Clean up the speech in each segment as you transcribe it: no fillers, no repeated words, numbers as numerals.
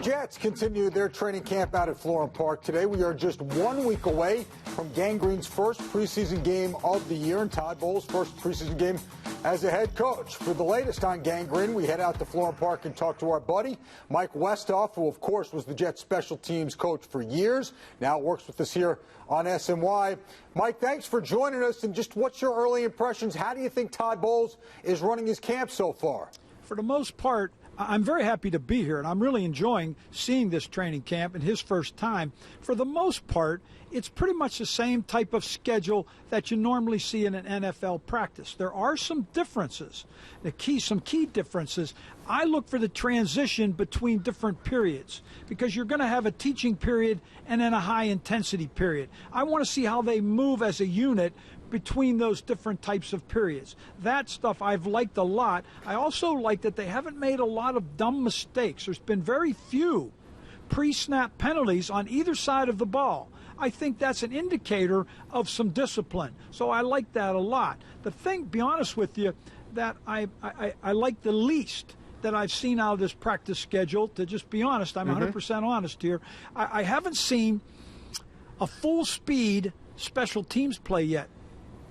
Jets continue their training camp out at Florham Park today. We are just 1 week away from Gang Green's first preseason game of the year and Todd Bowles' first preseason game as a head coach. For the latest on Gang Green, we head out to Florham Park and talk to our buddy, Mike Westhoff, who, of course, was the Jets special teams coach for years, now works with us here on SNY. Mike, thanks for joining us. And just what's your early impressions? How do you think Todd Bowles is running his camp so far? For the most part, I'm very happy to be here, and I'm really enjoying seeing this training camp and his first time. For the most part, it's pretty much the same type of schedule that you normally see in an NFL practice. There are some differences, some key differences. I look for the transition between different periods because you're going to have a teaching period and then a high-intensity period. I want to see how they move as a unit between those different types of periods. That stuff I've liked a lot. I also like that they haven't made a lot of dumb mistakes. There's been very few pre-snap penalties on either side of the ball. I think that's an indicator of some discipline. So I like that a lot. The thing, be honest with you, that I like the least that I've seen out of this practice schedule, to just be honest, I'm 100% honest here, I haven't seen a full-speed special teams play yet.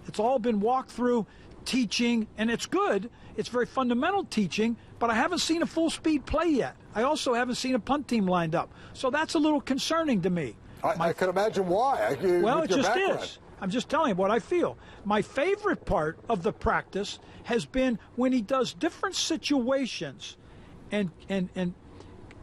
It's all been walked through teaching, and it's good. It's very fundamental teaching, but I haven't seen a full-speed play yet. I also haven't seen a punt team lined up. So that's a little concerning to me. I can imagine why. Well, it just is. I'm just telling you what I feel. My favorite part of the practice has been when he does different situations and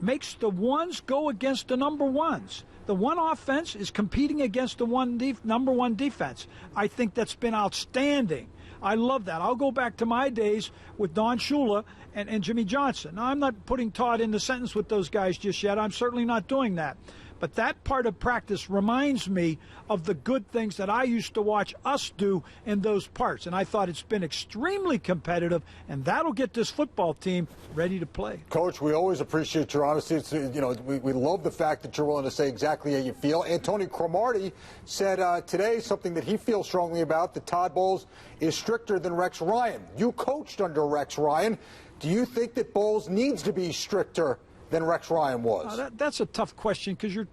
makes the ones go against the number ones. The one offense is competing against the number one defense. I think that's been outstanding. I love that. I'll go back to my days with Don Shula and Jimmy Johnson. Now, I'm not putting Todd in the sentence with those guys just yet. I'm certainly not doing that. But that part of practice reminds me of the good things that I used to watch us do in those parts. And I thought it's been extremely competitive, and that'll get this football team ready to play. Coach, we always appreciate your honesty. It's, we love the fact that you're willing to say exactly how you feel. Antonio Cromartie said today something that he feels strongly about, that Todd Bowles is stricter than Rex Ryan. You coached under Rex Ryan. Do you think that Bowles needs to be stricter than Rex Ryan was? That's a tough question because you're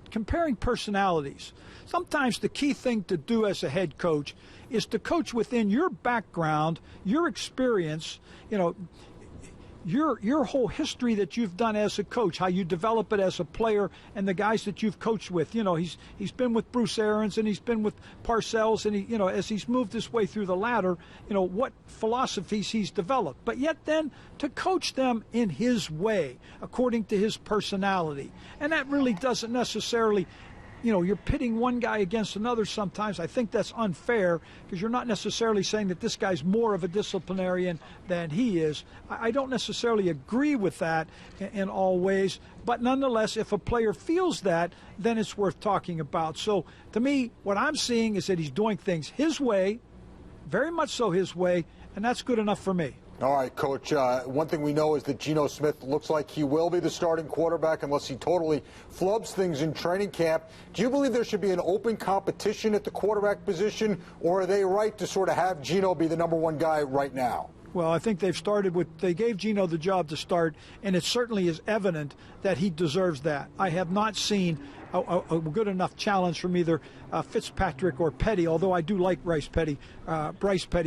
comparing personalities. Sometimes the key thing to do as a head coach is to coach within your background, your experience, your whole history that you've done as a coach, how you develop it as a player, and the guys that you've coached with. He's been with Bruce Arians and he's been with Parcells, and as he's moved his way through the ladder, what philosophies he's developed. But yet then to coach them in his way, according to his personality. And that really doesn't necessarily, you're pitting one guy against another sometimes. I think that's unfair because you're not necessarily saying that this guy's more of a disciplinarian than he is. I don't necessarily agree with that in all ways, but nonetheless, if a player feels that, then it's worth talking about. So to me, what I'm seeing is that he's doing things his way, very much so his way, and that's good enough for me. All right, Coach. One thing we know is that Geno Smith looks like he will be the starting quarterback unless he totally flubs things in training camp. Do you believe there should be an open competition at the quarterback position, or are they right to sort of have Geno be the number one guy right now? Well, I think they gave Geno the job to start, and it certainly is evident that he deserves that. I have not seen a good enough challenge from either Fitzpatrick or Petty, although I do like Bryce Petty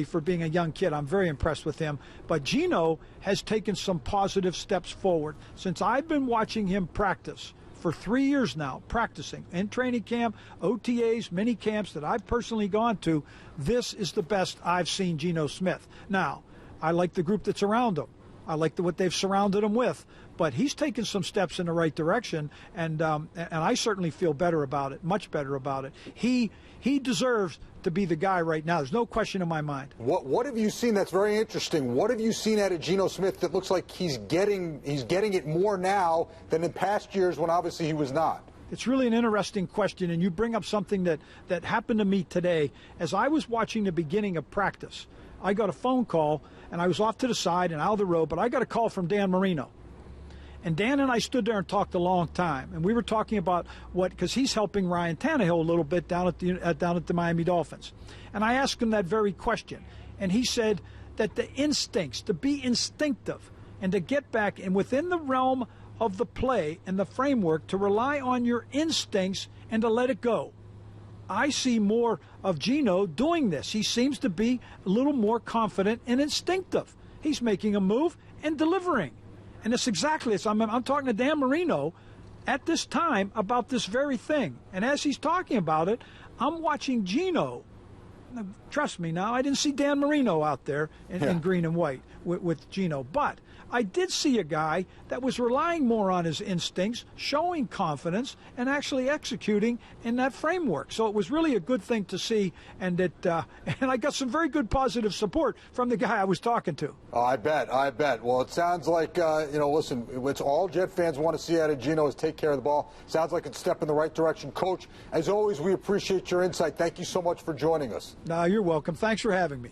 for being a young kid. I'm very impressed with him. But Geno has taken some positive steps forward. Since I've been watching him practice for 3 years now, practicing in training camp, OTAs, mini camps that I've personally gone to, this is the best I've seen Geno Smith. Now, I like the group that's around him. I like what they've surrounded him with. But he's taken some steps in the right direction, and I certainly feel better about it, much better about it. He deserves to be the guy right now. There's no question in my mind. What have you seen that's very interesting? What have you seen out of Geno Smith that looks like he's getting it more now than in past years when obviously he was not? It's really an interesting question, and you bring up something that happened to me today. As I was watching the beginning of practice, I got a phone call, and I was off to the side and out of the road, but I got a call from Dan Marino. And Dan and I stood there and talked a long time, and we were talking about because he's helping Ryan Tannehill a little bit down at the Miami Dolphins. And I asked him that very question, and he said that the instincts, to be instinctive and to get back and within the realm of the play and the framework to rely on your instincts and to let it go. I see more of Geno doing this. He seems to be a little more confident and instinctive. He's making a move and delivering. And it's exactly this. I'm talking to Dan Marino at this time about this very thing. And as he's talking about it, I'm watching Geno. Trust me now, I didn't see Dan Marino out there in green and white with Geno. But I did see a guy that was relying more on his instincts, showing confidence, and actually executing in that framework. So it was really a good thing to see, and I got some very good positive support from the guy I was talking to. Oh, I bet. Well, it sounds like, listen, it's all Jet fans want to see out of Geno is take care of the ball. Sounds like it's a step in the right direction. Coach, as always, we appreciate your insight. Thank you so much for joining us. No, you're welcome. Thanks for having me.